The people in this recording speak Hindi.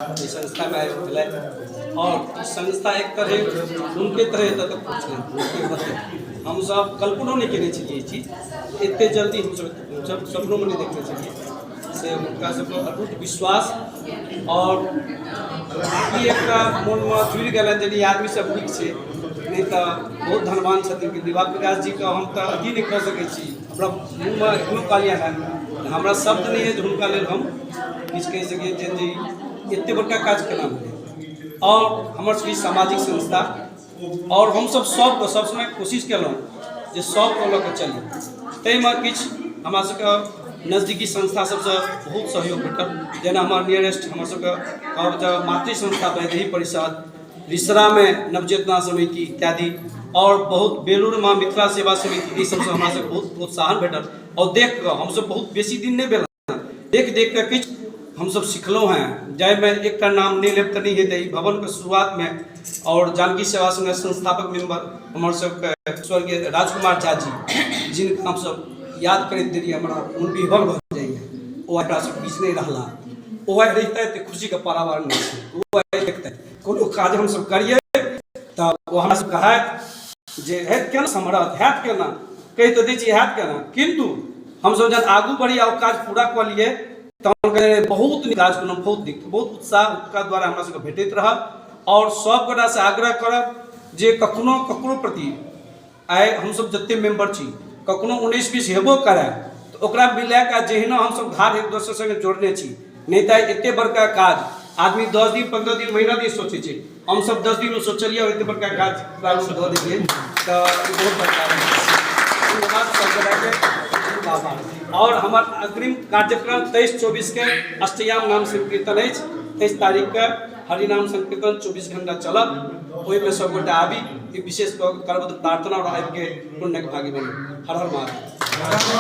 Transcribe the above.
संस्था का आयोजन भेलै और संस्था एक तरह उनके तरह तक पहुँचल। हम सब कल्पनो नहीं केने छलिए चीज एते जल्दी हम सब सपनों में नहीं देखने छलिए से उनका सबको अटूट विश्वास और एक मन में जुड़ गए यदि आदमी सब नीक से नहीं तो बहुत धनवान छथिन दिवाकर प्रकाश जी का हम तो अथी नहीं कह सकै छी हमरा मुँह में एखनो कहलिए है हमरा शब्द नहीं है जो उनका लेल हम किछु कह सकिए जे एते बड़का काज केना भेलै और हमर सबके सामाजिक संस्था और हम सब सब समय कोशिश केलहुँ जे सबके लऽ कऽ चली ताहिमे किछु हमरा सबके नजदीकी संस्था सबसँ बहुत सहयोग भेटल जेना हमर नियरेस्ट हमर सबके कहब तऽ मातृ संस्था वैदेही परिषद रिसरा में नवचेतना समिति इत्यादि और बहुत बेलूर में मिथिला सेवा समिति सबसे हमरा सबके बहुत प्रोत्साहन भेटल और देख कऽ हम सब बहुत बेसी दिन नहीं भेल देख कऽ किछु हम सब सिखलहुँ हैं जाहिमे एकटा नाम नहीं लेब तऽ नहीं हेतै भवन के शुरुआत में और जानकी सेवा संघ संस्थापक मेंबर हमर सबके स्वर्गीय राजकुमार झा जी जिनका हम सब याद करैत देरी हमरा मन विभल भऽ जाइए ओ हमरा सब बीच नहीं रहला ओ रहिते तऽ खुशी के पारावार नहीं छै ओ देखते कोनो काज हम सब करिए तऽ ओ हमरा सब कहत जे हैत केना समरत हैत केना कहि तऽ दै छी हैत केना किंतु हम सब जब आगू बढ़ी आ काज पूरा कऽ लिए बहुत काज केलहुँ बहुत उत्साह उनका द्वारा हमरा सबके भेटैत रहल और सब गोटा से आग्रह करब जे कखनो ककरो प्रति आइ हम सब जते मेंबर छी कखनो 19-20 हेबो करे तऽ ओकरा मिला कऽ जेहना हम सब धार एक दोसर संगे जोड़ने छी नहीं तऽ एते बड़का काज आदमी 10 दिन 15 दिन महीना दिन सोचे छै हम सब 10 दिन में सोचलिए और एते बड़का काज प्रारूप दऽ देलिए तऽ बहुत बड़का और हमार अग्रिम कार्यक्रम 23-24 के अष्टयाम नाम संकीर्तन है 23 तारीख के हरिनाम संकीर्तन 24 घंटा चलत ओहि में सब गोटा आबी विशेष करब प्रार्थना और आबि के पुण्य के भागी बनी। हर हर महादेव।